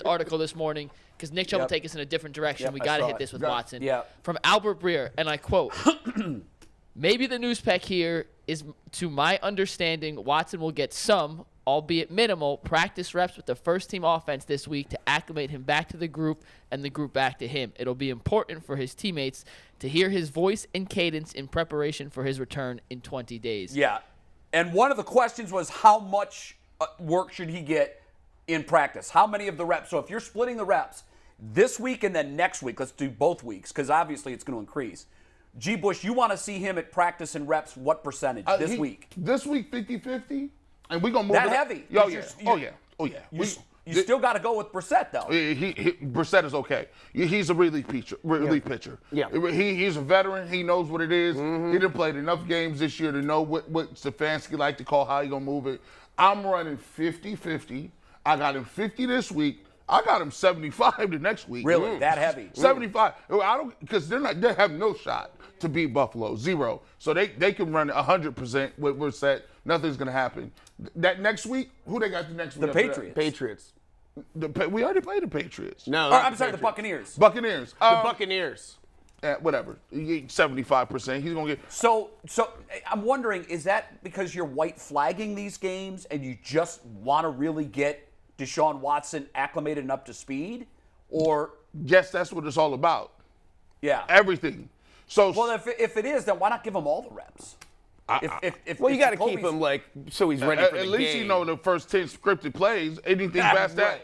article this morning because Nick Chubb will take us in a different direction. We got to hit this with Watson. From Albert Breer, and I quote, maybe the news spec here is, to my understanding, Watson will get some, albeit minimal, practice reps with the first-team offense this week to acclimate him back to the group and the group back to him. It'll be important for his teammates to hear his voice and cadence in preparation for his return in 20 days. Yeah, and one of the questions was how much work should he get in practice? How many of the reps? So if you're splitting the reps this week and then next week, let's do both weeks because obviously it's going to increase. G. Bush, you want to see him at practice and reps what percentage this week? This week, 50-50, and we're going to move that it heavy. Oh, yeah. You still got to go with Brissett, though. Brissett is okay. He's a relief pitcher. Yeah. He's a veteran. He knows what it is. He done played enough games this year to know what Stefanski like to call how he going to move it. I'm running 50-50. I got him 50 this week. I got him 75 the next week. Really? That heavy? 75. I don't, because they have no shot to beat Buffalo. Zero. So they can run 100% with Brissett. Nothing's going to happen. That next week, who they got the next week? The Patriots. We already played the Patriots. No. I'm sorry, the Buccaneers. Buccaneers. The Buccaneers. Whatever. 75%. He's going to get. So I'm wondering, is that because you're white flagging these games and you just want to really get Deshaun Watson acclimated and up to speed? Or yes, that's what it's all about. Yeah. Everything. So well, if it is, then why not give him all the reps? Well, you got to keep him so he's ready for the game. At least you know the first 10 scripted plays. Anything past that,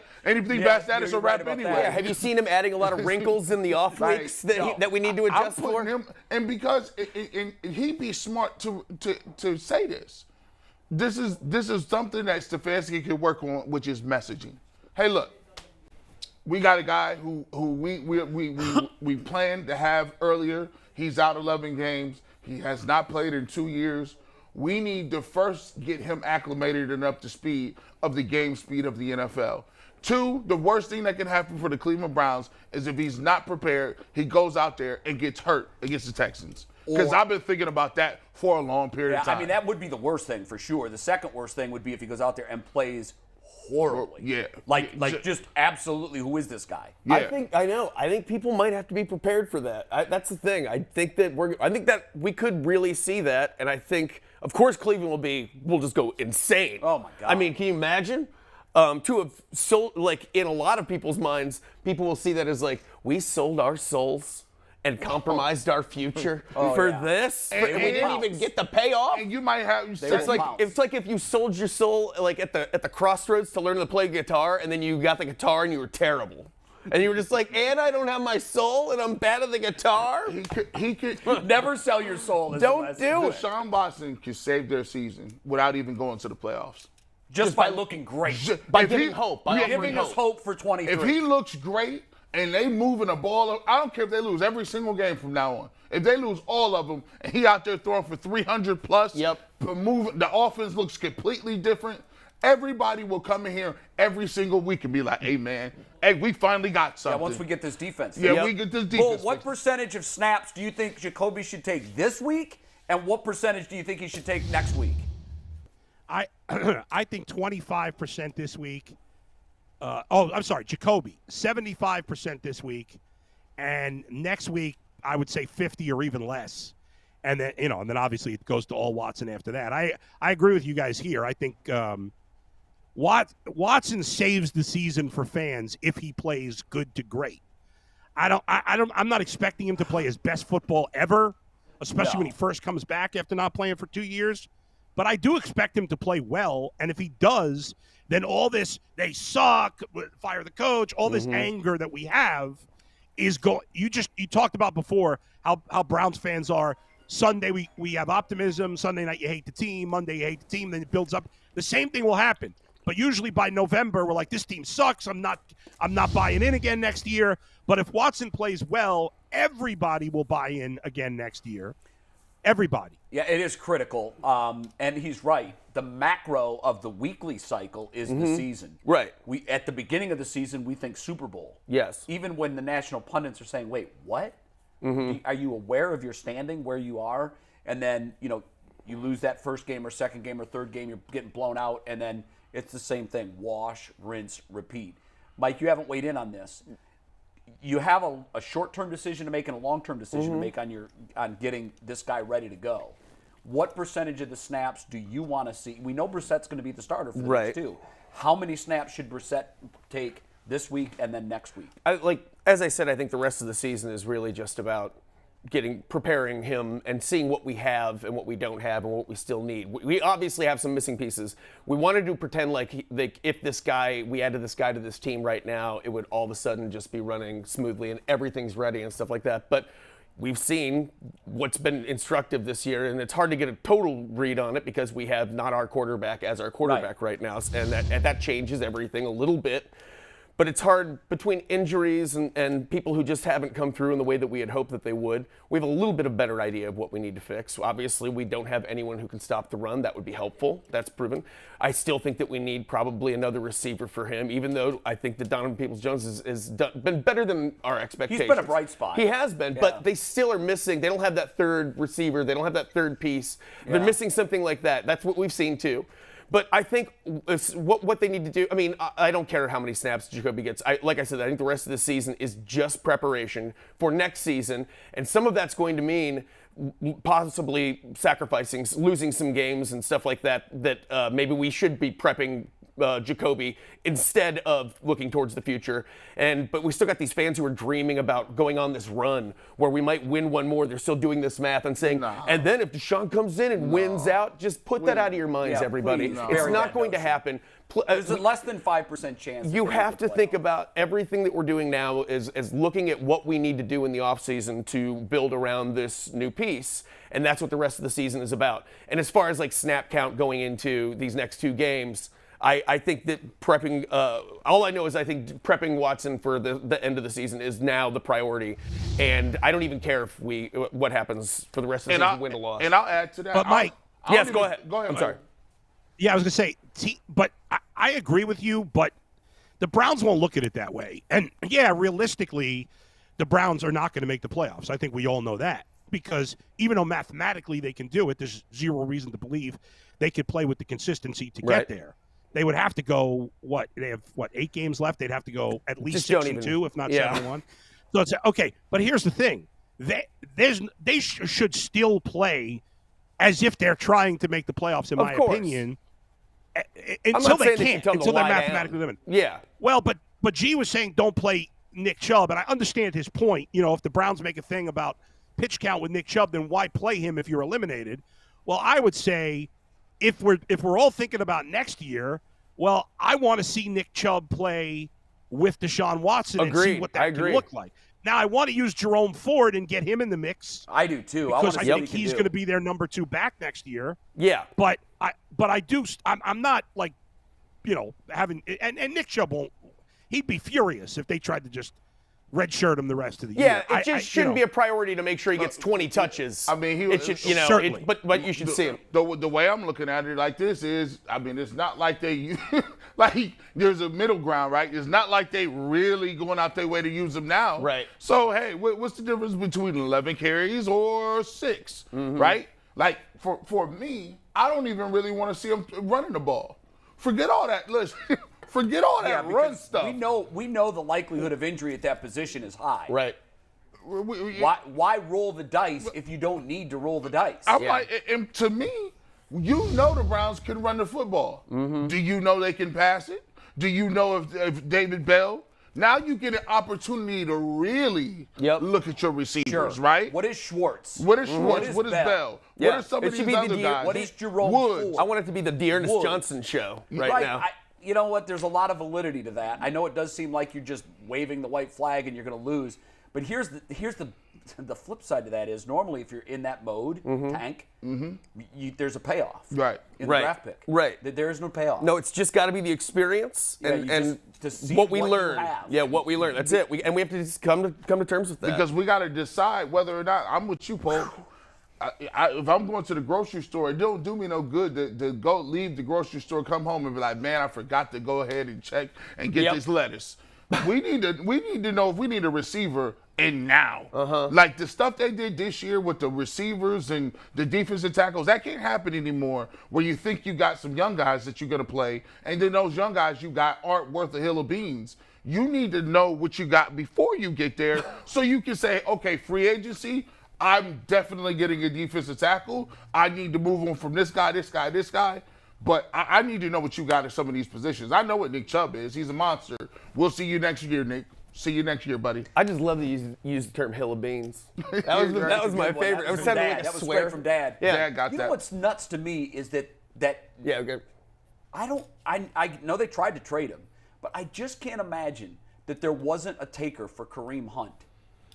is a wrap anyway. Yeah, have you seen him adding a lot of wrinkles in the off weeks that we need to adjust for? Him, and because he'd be smart to say this. This is something that Stefanski can work on, which is messaging. Hey, look, we got a guy who we planned to have earlier. He's out 11 games. He has not played in 2 years. We need to first get him acclimated and up to speed of the game speed of the NFL. 2, the worst thing that can happen for the Cleveland Browns is if he's not prepared, he goes out there and gets hurt against the Texans. Because I've been thinking about that for a long period of time. I mean, that would be the worst thing for sure. The second worst thing would be if he goes out there and plays horribly. Yeah. Like just absolutely, who is this guy? Yeah. I think people might have to be prepared for that. That's the thing. I think that we could really see that, and I think, of course, Cleveland will just go insane. Oh my God. I mean, can you imagine? To have sold, in a lot of people's minds, people will see that as we sold our souls and compromised our future for this, and we didn't even get the payoff. And you might have. It's like if you sold your soul at the crossroads to learn to play guitar, and then you got the guitar and you were terrible, and you were just and I don't have my soul, and I'm bad at the guitar. He could never sell your soul. Don't do it. Deshaun Watson could save their season without even going to the playoffs. Just by looking great. By giving hope. By giving us hope for 23. If he looks great and they moving the ball, I don't care if they lose every single game from now on. If they lose all of them and he out there throwing for 300 plus, the offense looks completely different. Everybody will come in here every single week and be like, hey, man, we finally got something. Yeah, once we get this defense. We get this defense. Well, what percentage of snaps do you think Jacoby should take this week, and what percentage do you think he should take next week? I think 25% this week. I'm sorry, Jacoby, 75% this week, and next week I would say 50 or even less, and then obviously it goes to all Watson after that. I agree with you guys here. I think Watson saves the season for fans if he plays good to great. I'm not expecting him to play his best football ever, especially when he first comes back after not playing for 2 years. But I do expect him to play well, and if he does, then all this, they suck, fire the coach, all this anger that we have is going. You talked about before how Browns fans are. Sunday we have optimism. Sunday night you hate the team. Monday you hate the team. Then it builds up. The same thing will happen. But usually by November we're like, this team sucks. I'm not buying in again next year. But if Watson plays well, everybody will buy in again next year. Everybody. Yeah, it is critical. And he's right. The macro of the weekly cycle is the season. Right. At the beginning of the season, we think Super Bowl. Yes. Even when the national pundits are saying, wait, what? Are you aware of your standing, where you are? And then, you lose that first game or second game or third game, you're getting blown out, and then it's the same thing. Wash, rinse, repeat. Mike, you haven't weighed in on this. You have a short-term decision to make and a long-term decision to make on getting this guy ready to go. What percentage of the snaps do you want to see? We know Brissett's going to be the starter for the next two. How many snaps should Brissett take this week and then next week? As I said, I think the rest of the season is really just about preparing him and seeing what we have and what we don't have and what we still need. We obviously have some missing pieces. We wanted to pretend like if we added this guy to this team right now, it would all of a sudden just be running smoothly and everything's ready and stuff like that. But we've seen what's been instructive this year, and it's hard to get a total read on it because we have not our quarterback as our quarterback right now, and that changes everything a little bit. But it's hard between injuries and people who just haven't come through in the way that we had hoped that they would. We have a little bit of better idea of what we need to fix. Obviously, we don't have anyone who can stop the run. That would be helpful. That's proven. I still think that we need probably another receiver for him, even though I think that Donovan Peoples-Jones has been better than our expectations. He's been a bright spot. He has been, but they still are missing. They don't have that third receiver. They don't have that third piece. They're missing something like that. That's what we've seen too. But I think what they need to do, I mean, I don't care how many snaps Jacoby gets. Like I said, I think the rest of the season is just preparation for next season. And some of that's going to mean possibly sacrificing, losing some games and stuff like that, maybe we should be prepping Jacoby instead of looking towards the future. But we still got these fans who are dreaming about going on this run where we might win one more. They're still doing this math and saying, and then if Deshaun comes in and wins out, just put that out of your minds, everybody. It's not going to happen. There's a less than 5% chance. You have to think about everything that we're doing now as looking at what we need to do in the offseason to build around this new piece. And that's what the rest of the season is about. And as far as like snap count going into these next two games, I think that prepping, all I know is I think prepping Watson for the end of the season is now the priority. And I don't even care if what happens for the rest of the season, win or loss. And I'll add to that. But Mike. Yes, go ahead. Go ahead. I'm sorry. Yeah, I was going to say, but I agree with you, but the Browns won't look at it that way. And, yeah, realistically, the Browns are not going to make the playoffs. I think we all know that. Because even though mathematically they can do it, there's zero reason to believe they could play with the consistency to get there. They would have to go, they have 8 games left? They'd have to go at least 6-2, if not 7-1. So it's okay, but here's the thing. They should still play as if they're trying to make the playoffs, in my opinion. Until they can't, until they're mathematically limited. Yeah. Well, but G was saying don't play Nick Chubb, and I understand his point. You know, if the Browns make a thing about pitch count with Nick Chubb, then why play him if you're eliminated? Well, I would say if we're all thinking about next year, well, I want to see Nick Chubb play with Deshaun Watson and see what that can look like. Now, I want to use Jerome Ford and get him in the mix. I do too. Because I think he's going to be their number 2 back next year. Yeah. But I'm not like, you know, having and Nick Chubb won't. He'd be furious if they tried to just redshirt him the rest of the year. Yeah, it just shouldn't be a priority to make sure he gets 20 touches. I mean, certainly. But you should see him. The way I'm looking at it like this is, I mean, it's not like they like there's a middle ground, right? It's not like they really going out their way to use him now. Right. So, hey, what's the difference between 11 carries or 6, right? Like, for me, I don't even really want to see him running the ball. Forget all that. Listen. Forget all that run stuff. We know the likelihood of injury at that position is high. Right. Why roll the dice if you don't need to roll the dice? And to me, you know the Browns can run the football. Do you know they can pass it? Do you know if David Bell? Now you get an opportunity to really look at your receivers, right? What is Schwartz? What is Bell? Yeah. What are some of these other guys? What is Jerome Woods? Ford? I want it to be the Dearness Johnson show right now. You know what? There's a lot of validity to that. I know it does seem like you're just waving the white flag and you're going to lose. But here's the flip side to that is normally if you're in that mode, tank, there's a payoff. Right. In the draft pick. Right. There is no payoff. No, it's just got to be the experience and to see what we what learn. you have. Yeah, what we learn. That's it. We have to just come to terms with that. Because we got to decide whether or not I'm with you, Paul. If I'm going to the grocery store, it don't do me no good to go leave the grocery store, come home and be like, man, I forgot to go ahead and check and get this lettuce. We need to know if we need a receiver in now. Like the stuff they did this year with the receivers and the defensive tackles, that can't happen anymore where you think you got some young guys that you're going to play, and then those young guys you got aren't worth a hill of beans. You need to know what you got before you get there so you can say, okay, free agency, I'm definitely getting a defensive tackle. I need to move on from this guy, this guy, this guy. But I need to know what you got in some of these positions. I know what Nick Chubb is. He's a monster. We'll see you next year, Nick. See you next year, buddy. I just love to use the term hill of beans. That was my favorite. I was sounding like a that was swear straight from Dad. Yeah. Dad got You that. know what's nuts to me is that Yeah, okay. I know they tried to trade him, but I just can't imagine that there wasn't a taker for Kareem Hunt.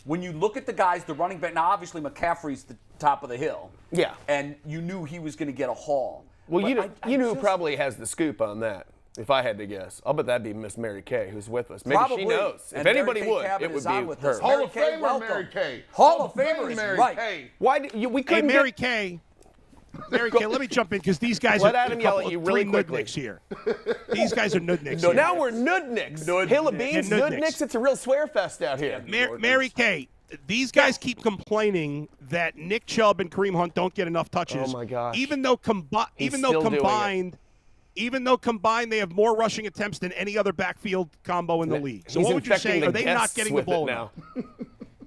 When you look at the guys, the running back, now obviously McCaffrey's the top of the hill. Yeah. And you knew he was going to get a haul. Well, But you know who probably has the scoop on that, if I had to guess. I'll bet that'd be Miss Mary Kay, who's with us. Maybe Probably. she knows. If And anybody Mary Kay would, Cabot it would is on be with her. us. Hall Mary of Kay, Famer welcome. Mary Kay. Hall of Famer is Mary right. Kay. Why we Hey, couldn't Mary get, Kay. Mary Kay, let me jump in because these guys Let are Adam yell at you really three quickly. nudniks here. These guys are nudniks. here. Now we're nudniks. Hill of beans, Yeah, nudniks. nudniks. It's a real swear fest out here. Mary Kay, these guys keep complaining that Nick Chubb and Kareem Hunt don't get enough touches. Oh, my gosh. Even though still doing combined they have more rushing attempts than any other backfield combo in the league. So He's what would you infecting say? the Are they not guests getting the with it ball now? enough?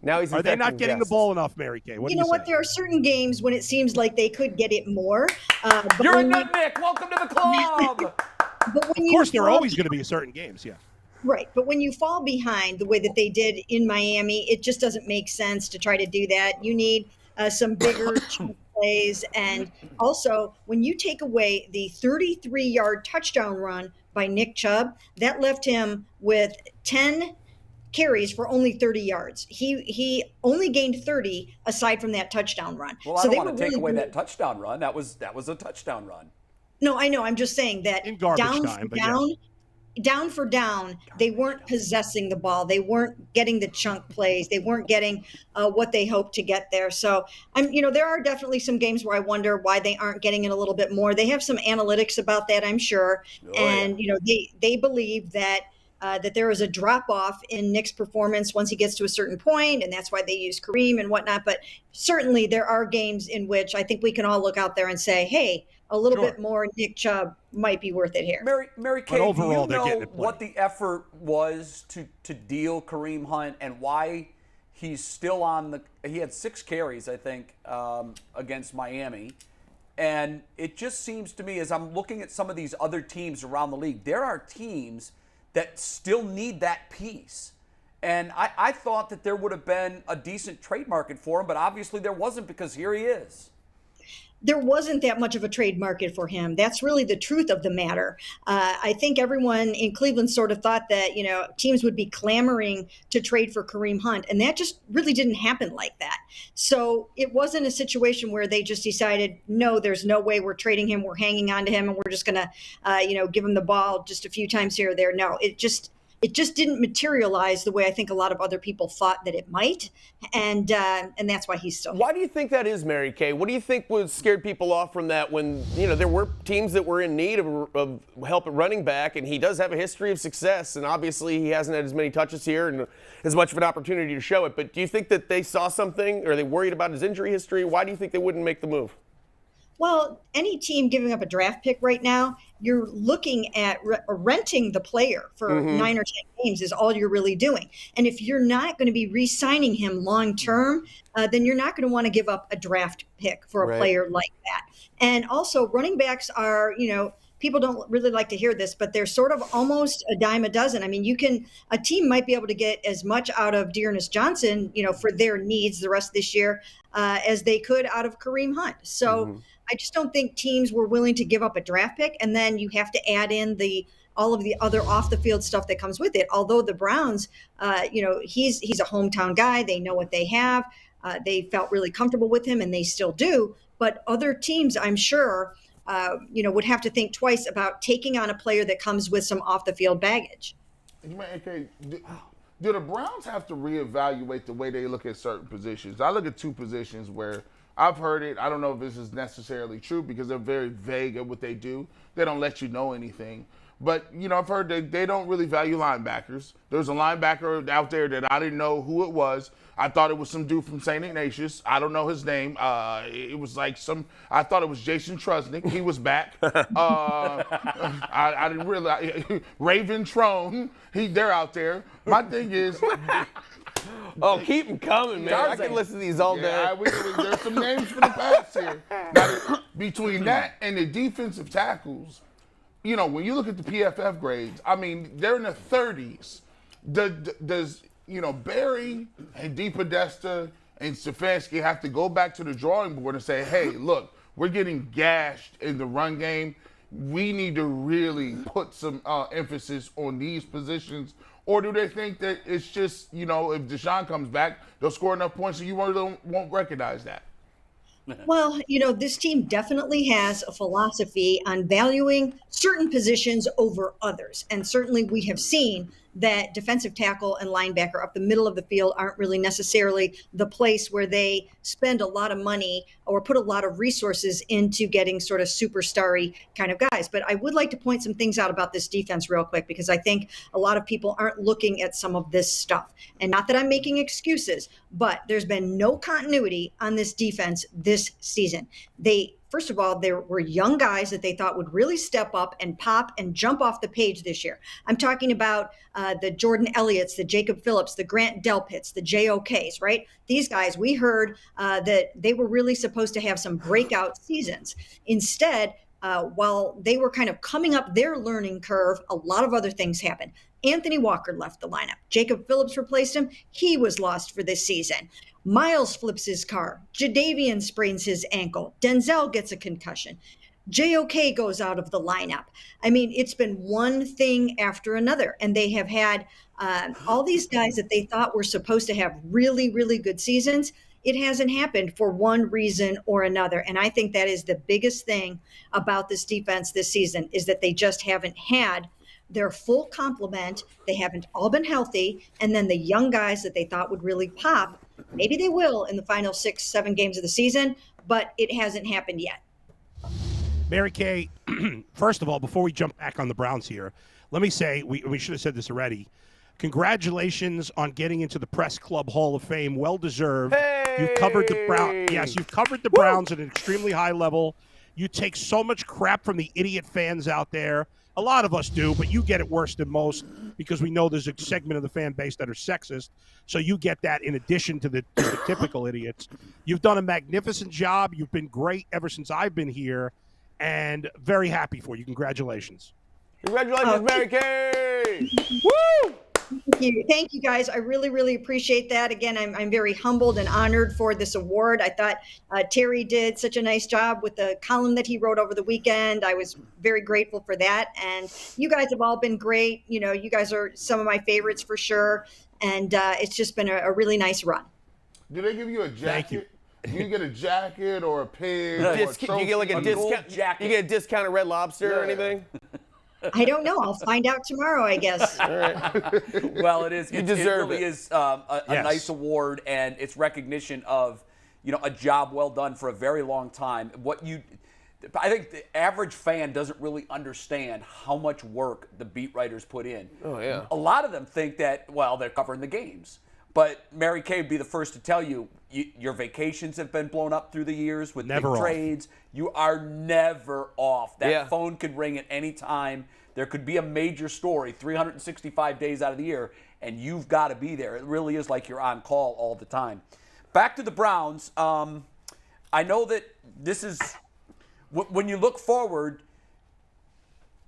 Now he's Are they not infecting getting the guests. ball enough, Mary Kay? What do You know say? what? There are certain games when it seems like they could get it more. But You're a when nut, Nick. Welcome to the club. But when Of course, there are always going to be certain games, yeah. Right, but when you fall behind the way that they did in Miami, it just doesn't make sense to try to do that. You need some bigger chunk plays. And also, when you take away the 33-yard touchdown run by Nick Chubb, that left him with 10 carries for only 30 yards. He only gained 30 aside from that touchdown run. Well, I don't want to take away that touchdown run. That was a touchdown run. No, I know. I'm just saying that In garbage down time, for but yeah. down for down, they weren't possessing the ball. They weren't getting the chunk plays. They weren't getting what they hoped to get there. So there are definitely some games where I wonder why they aren't getting it a little bit more. They have some analytics about that, I'm sure. And they believe that there is a drop off in Nick's performance once he gets to a certain point, and that's why they use Kareem and whatnot. But certainly there are games in which I think we can all look out there and say, hey, a little bit more Nick Chubb might be worth it here. Mary Kay, overall, do they're you getting know it plenty. what the effort was to deal Kareem Hunt and why he's still on he had 6 carries, I think, against Miami. And it just seems to me, as I'm looking at some of these other teams around the league, there are teams that still need that piece. And I thought that there would have been a decent trade market for him, but obviously there wasn't because here he is. There wasn't that much of a trade market for him. That's really the truth of the matter. I think everyone in Cleveland sort of thought that, teams would be clamoring to trade for Kareem Hunt, and that just really didn't happen like that. So it wasn't a situation where they just decided, no, there's no way we're trading him. We're hanging on to him, and we're just going to, give him the ball just a few times here or there. No, it just didn't materialize the way I think a lot of other people thought that it might, and that's why he's still. Why do you think that is, Mary Kay? What do you think scared people off from that when there were teams that were in need of help at running back, and he does have a history of success, and obviously he hasn't had as many touches here and as much of an opportunity to show it. But do you think that they saw something, or are they worried about his injury history? Why do you think they wouldn't make the move? Well, any team giving up a draft pick right now, you're looking at renting the player for 9 or 10 games is all you're really doing. And if you're not going to be re-signing him long term, then you're not going to want to give up a draft pick for a player like that. And also, running backs are, people don't really like to hear this, but they're sort of almost a dime a dozen. I mean, a team might be able to get as much out of Dearness Johnson, for their needs the rest of this year as they could out of Kareem Hunt. So I just don't think teams were willing to give up a draft pick, and then you have to add in all of the other off the field stuff that comes with it. Although the Browns, he's a hometown guy. They know what they have. They felt really comfortable with him, and they still do. But other teams, I'm sure, would have to think twice about taking on a player that comes with some off the field baggage. Okay, do the Browns have to reevaluate the way they look at certain positions? I look at 2 positions where I've heard it. I don't know if this is necessarily true because they're very vague at what they do. They don't let you know anything. But, I've heard they don't really value linebackers. There's a linebacker out there that I didn't know who it was. I thought it was some dude from St. Ignatius. I don't know his name. It was like I thought it was Jason Trusnick. He was back. I didn't realize. Raven Trone. They're out there. My thing is. Oh, keep them coming, man. I can listen to these all day. There's some names for the past here. Now, between that and the defensive tackles, when you look at the PFF grades, I mean, they're in the 30s. Does Barry and DePodesta and Stefanski have to go back to the drawing board and say, hey, look, we're getting gashed in the run game. We need to really put some emphasis on these positions. Or do they think that it's just, if Deshaun comes back, they'll score enough points so you won't recognize that? Well, this team definitely has a philosophy on valuing certain positions over others. And certainly we have seen that defensive tackle and linebacker up the middle of the field aren't really necessarily the place where they spend a lot of money or put a lot of resources into getting sort of superstar-y kind of guys. But I would like to point some things out about this defense real quick, because I think a lot of people aren't looking at some of this stuff. And not that I'm making excuses, but there's been no continuity on this defense this season. First of all, there were young guys that they thought would really step up and pop and jump off the page this year. I'm talking about the Jordan Elliott's, the Jacob Phillips, the Grant Delpits, the JOKs, right? These guys, we heard that they were really supposed to have some breakout seasons. Instead, while they were kind of coming up their learning curve, a lot of other things happened. Anthony Walker left the lineup. Jacob Phillips replaced him. He was lost for this season. Miles flips his car. Jadeveon sprains his ankle. Denzel gets a concussion. JOK goes out of the lineup. I mean, it's been one thing after another. And they have had all these guys that they thought were supposed to have really, really good seasons. It hasn't happened for one reason or another. And I think that is the biggest thing about this defense this season, is that they just haven't had their full complement. They haven't all been healthy. And then the young guys that they thought would really pop, maybe they will in the final 6-7 games of the season, but it hasn't happened yet. Mary Kay, first of all, before we jump back on the Browns here, let me say, we should have said this already. Congratulations on getting into the Press Club Hall of Fame. Well deserved. Hey! You've covered the Browns. Yes, you've covered the Browns at an extremely high level. You take so much crap from the idiot fans out there. A lot of us do, but you get it worse than most, because we know there's a segment of the fan base that are sexist. So you get that in addition to the typical idiots. You've done a magnificent job. You've been great ever since I've been here, and very happy for you. Congratulations. Congratulations, Mary Kay! Woo! Thank you, guys. I really, really appreciate that. Again, I'm very humbled and honored for this award. I thought Terry did such a nice job with the column that he wrote over the weekend. I was very grateful for that. And you guys have all been great. You guys are some of my favorites for sure. And it's just been a really nice run. Do they give you a jacket? Thank you. Do you get a jacket or a pin? Do you get like a discount jacket? You get a discount at Red Lobster or anything? I don't know. I'll find out tomorrow, I guess. All right. Well, it is. You deserve it. Really is a nice award, and it's recognition of, a job well done for a very long time. I think the average fan doesn't really understand how much work the beat writers put in. Oh, yeah. A lot of them think that, they're covering the games. But Mary Kay would be the first to tell you, your vacations have been blown up through the years with big trades. You are never off. That phone could ring at any time. There could be a major story 365 days out of the year, and you've got to be there. It really is like you're on call all the time. Back to the Browns. I know that this is, when you look forward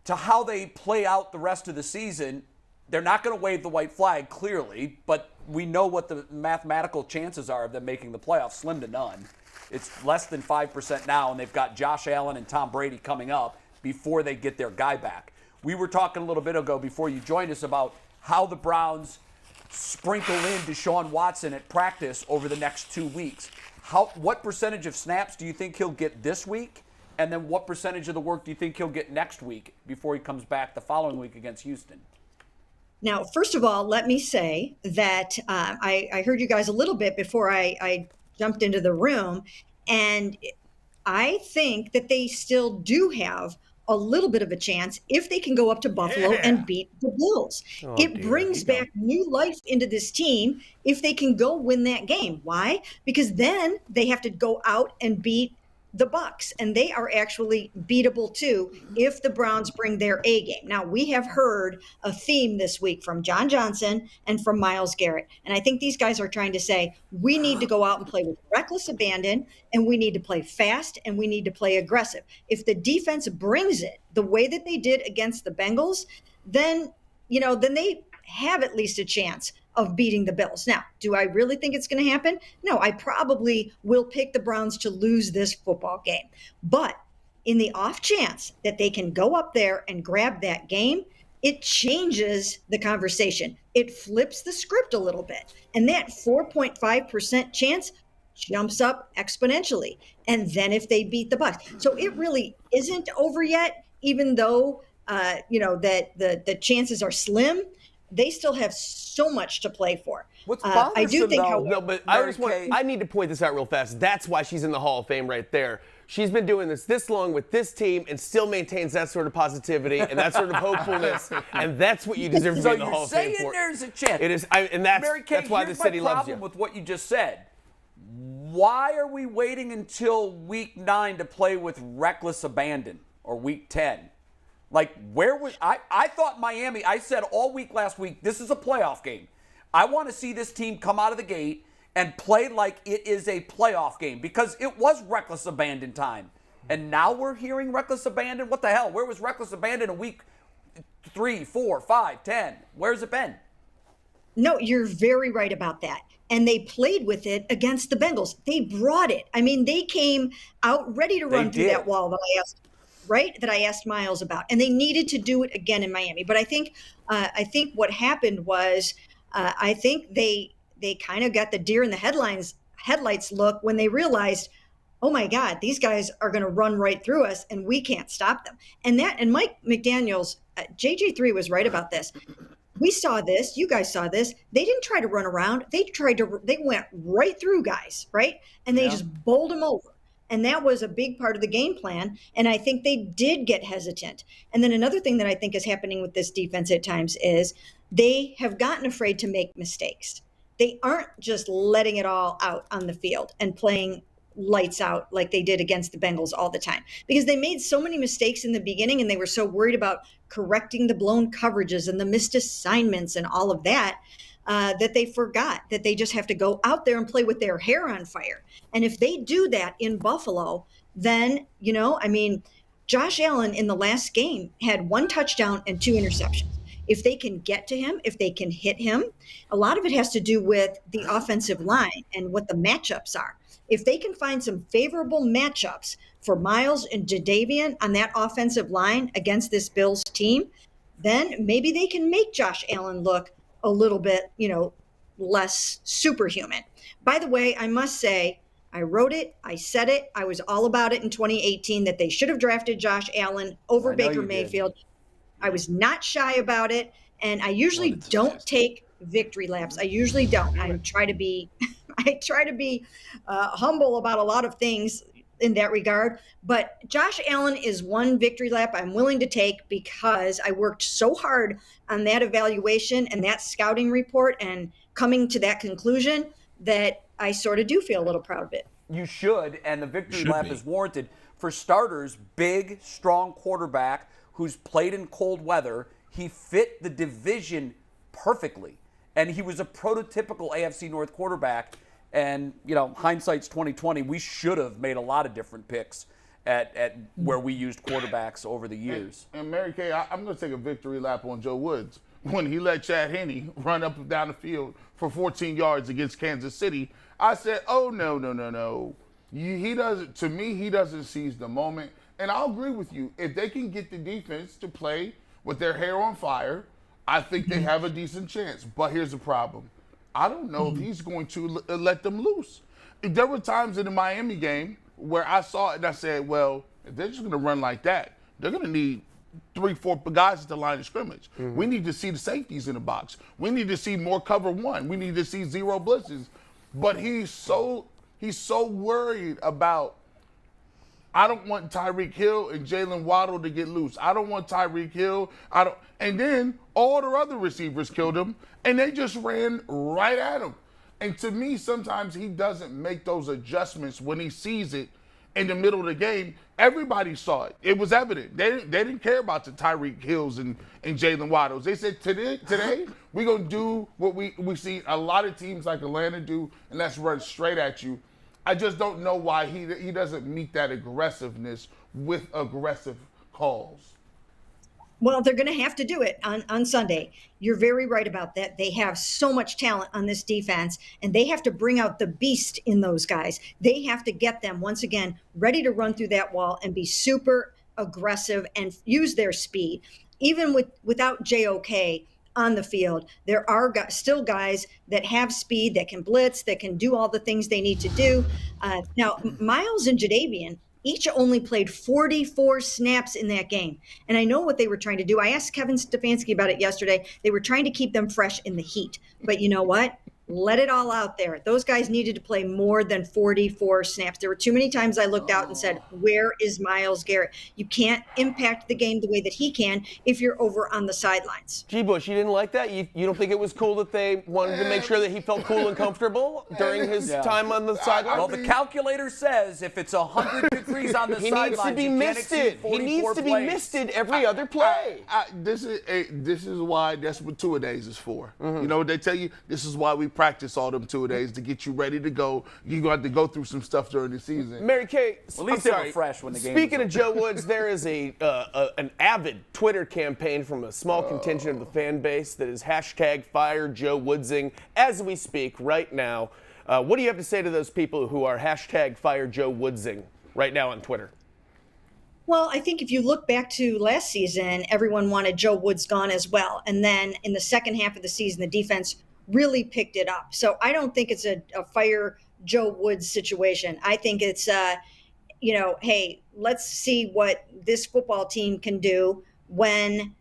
to how they play out the rest of the season, they're not going to wave the white flag, clearly, but we know what the mathematical chances are of them making the playoffs, slim to none. It's less than 5% now, and they've got Josh Allen and Tom Brady coming up before they get their guy back. We were talking a little bit ago before you joined us about how the Browns sprinkle in Deshaun Watson at practice over the next 2 weeks. What percentage of snaps do you think he'll get this week? And then what percentage of the work do you think he'll get next week before he comes back the following week against Houston? Now, first of all, let me say that I heard you guys a little bit before I jumped into the room, and I think that they still do have a little bit of a chance if they can go up to Buffalo and beat the Bills. It brings back new life into this team if they can go win that game. Why? Because then they have to go out and beat the Bucs, and they are actually beatable too if the Browns bring their A game. Now, we have heard a theme this week from John Johnson and from Myles Garrett, and I think these guys are trying to say we need to go out and play with reckless abandon, and we need to play fast, and we need to play aggressive. If the defense brings it the way that they did against the Bengals, then they have at least a chance of beating the Bills. Now, do I really think it's going to happen? No, I probably will pick the Browns to lose this football game. But in the off chance that they can go up there and grab that game, it changes the conversation. It flips the script a little bit. And that 4.5% chance jumps up exponentially. And then if they beat the Bucs. So it really isn't over yet, even though, that the chances are slim. They still have so much to play for. What's bothersome, I do think, No, but I need to point this out real fast. That's why she's in the Hall of Fame right there. She's been doing this long with this team and still maintains that sort of positivity and that sort of hopefulness, and that's what you deserve to be in the Hall of Fame for. So you're saying there's a chance. It is, and that's why the city loves you. Here's my problem with what you just said. Why are we waiting until week 9 to play with reckless abandon, or week 10? Like, where was I thought Miami, I said all week last week, this is a playoff game. I want to see this team come out of the gate and play like it is a playoff game, because it was reckless abandon time. And now we're hearing reckless abandon? What the hell? Where was reckless abandon in week 3, 4, 5, 10? Where's it been? No, you're very right about that. And they played with it against the Bengals. They brought it. I mean, they came out ready to run through that wall that I asked Myles about, and they needed to do it again in Miami. But I think what happened was, I think they kind of got the deer in the headlights look when they realized, oh my God, these guys are going to run right through us, and we can't stop them. And Mike McDaniel's JJ3 was right about this. We saw this. You guys saw this. They didn't try to run around. They went right through guys, right? And they just bowled them over. And that was a big part of the game plan. And I think they did get hesitant. And then another thing that I think is happening with this defense at times is they have gotten afraid to make mistakes. They aren't just letting it all out on the field and playing lights out like they did against the Bengals all the time, because they made so many mistakes in the beginning, and they were so worried about correcting the blown coverages and the missed assignments and all of that, that they forgot that they just have to go out there and play with their hair on fire. And if they do that in Buffalo, then, Josh Allen in the last game had 1 touchdown and 2 interceptions. If they can get to him, if they can hit him, a lot of it has to do with the offensive line and what the matchups are. If they can find some favorable matchups for Myles and Jadeveon on that offensive line against this Bills team, then maybe they can make Josh Allen look a little bit, less superhuman. By the way, I must say, I wrote it, I said it, I was all about it in 2018 that they should have drafted Josh Allen over Baker Mayfield. I was not shy about it, and I usually don't take victory laps. I usually don't. I try to be humble about a lot of things in that regard. But Josh Allen is one victory lap I'm willing to take, because I worked so hard on that evaluation and that scouting report and coming to that conclusion that I sort of do feel a little proud of it. You should, and the victory lap is warranted. For starters, big, strong quarterback who's played in cold weather. He fit the division perfectly, and he was a prototypical AFC North quarterback. And, hindsight's 2020. We should have made a lot of different picks at where we used quarterbacks over the years. And Mary Kay, I'm going to take a victory lap on Joe Woods. When he let Chad Henne run up and down the field for 14 yards against Kansas City, I said, oh, no. He doesn't seize the moment. And I'll agree with you. If they can get the defense to play with their hair on fire, I think they have a decent chance. But here's the problem. I don't know if he's going to let them loose. There were times in the Miami game where I saw it and I said, well, if they're just going to run like that, they're going to need 3-4 guys at the line of scrimmage. Mm-hmm. We need to see the safeties in the box. We need to see more cover one. We need to see 0 blitzes. But he's so worried about I don't want Tyreek Hill and Jalen Waddle to get loose. I don't want Tyreek Hill. And then all the other receivers killed him, and they just ran right at him. And to me, sometimes he doesn't make those adjustments when he sees it in the middle of the game. Everybody saw it. It was evident. They didn't care about the Tyreek Hills and Jalen Waddles. They said, today we're going to do what we see a lot of teams like Atlanta do, and let's run straight at you. I just don't know why he doesn't meet that aggressiveness with aggressive calls. Well, they're going to have to do it on Sunday. You're very right about that. They have so much talent on this defense, and they have to bring out the beast in those guys. They have to get them, once again, ready to run through that wall and be super aggressive and use their speed. Even without JOK on the field, there are still guys that have speed, that can blitz, that can do all the things they need to do. Now, Miles and Jadeveon each only played 44 snaps in that game. And I know what they were trying to do. I asked Kevin Stefanski about it yesterday. They were trying to keep them fresh in the heat. But you know what? Let it all out there. Those guys needed to play more than 44 snaps. There were too many times I looked out and said, where is Myles Garrett? You can't impact the game the way that he can if you're over on the sidelines. G-Bush, you didn't like that? You don't think it was cool that they wanted to make sure that he felt cool and comfortable during his time on the sideline? Well, the calculator says if it's 100 degrees on the sidelines, he needs to be misted. He needs to be misted every other play. This is why that's what two-a-days is for. You know what they tell you? This is why we practice all them two-a-days to get you ready to go. You're going to have to go through some stuff during the season. Mary Kay, at least they were fresh when the game Speaking was of Joe Woods, there is an avid Twitter campaign from a small contingent of the fan base that is #FireJoeWoodsing as we speak right now. What do you have to say to those people who are #FireJoeWoodsing right now on Twitter? Well, I think if you look back to last season, everyone wanted Joe Woods gone as well. And then in the second half of the season, the defense really picked it up. So I don't think it's a fire Joe Woods situation. I think it's, hey, let's see what this football team can do when,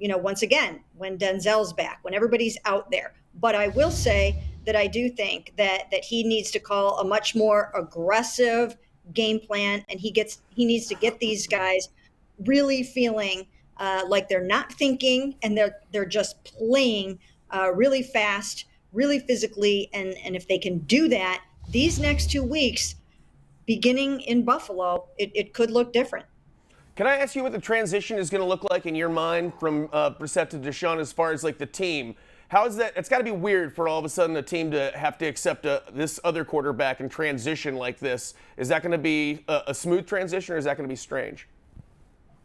once again, when Denzel's back, when everybody's out there. But I will say that I do think that he needs to call a much more aggressive game plan, and he needs to get these guys really feeling like they're not thinking and they're just playing really fast, really physically, and if they can do that, these next 2 weeks, beginning in Buffalo, it could look different. Can I ask you what the transition is going to look like in your mind from Brissett to Deshaun as far as like the team? How is that? It's got to be weird for all of a sudden a team to have to accept this other quarterback and transition like this. Is that going to be a smooth transition, or is that going to be strange?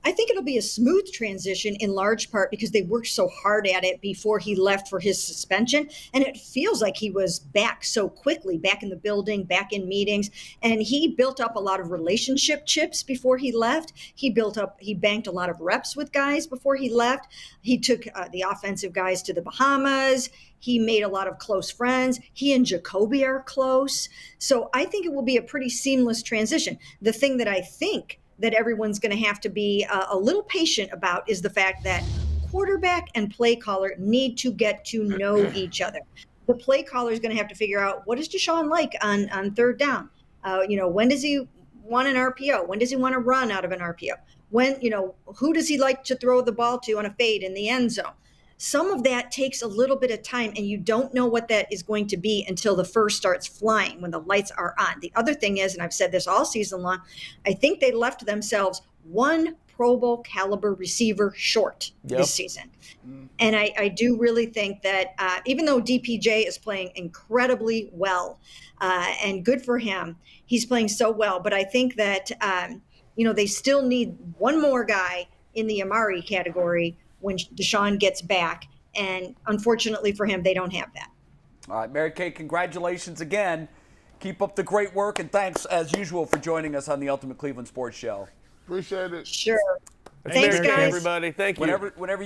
I think it'll be a smooth transition in large part because they worked so hard at it before he left for his suspension. And it feels like he was back so quickly, back in the building, back in meetings. And he built up a lot of relationship chips before he left. He banked a lot of reps with guys before he left. He took the offensive guys to the Bahamas. He made a lot of close friends. He and Jacoby are close. So I think it will be a pretty seamless transition. The thing that I think that everyone's going to have to be a little patient about is the fact that quarterback and play caller need to get to know each other. The play caller is going to have to figure out, what is Deshaun like on third down? When does he want an RPO? When does he want to run out of an RPO? When, who does he like to throw the ball to on a fade in the end zone? Some of that takes a little bit of time, and you don't know what that is going to be until the first starts flying, when the lights are on. The other thing is, and I've said this all season long, I think they left themselves one Pro Bowl caliber receiver short this season. And I do really think that even though DPJ is playing incredibly well, and good for him, he's playing so well, but I think that, they still need one more guy in the Amari category when Deshaun gets back. And unfortunately for him, they don't have that. All right, Mary Kay, congratulations again. Keep up the great work, and thanks, as usual, for joining us on the Ultimate Cleveland Sports Show. Appreciate it. Sure. Thanks, guys. everybody. Thank you. Whenever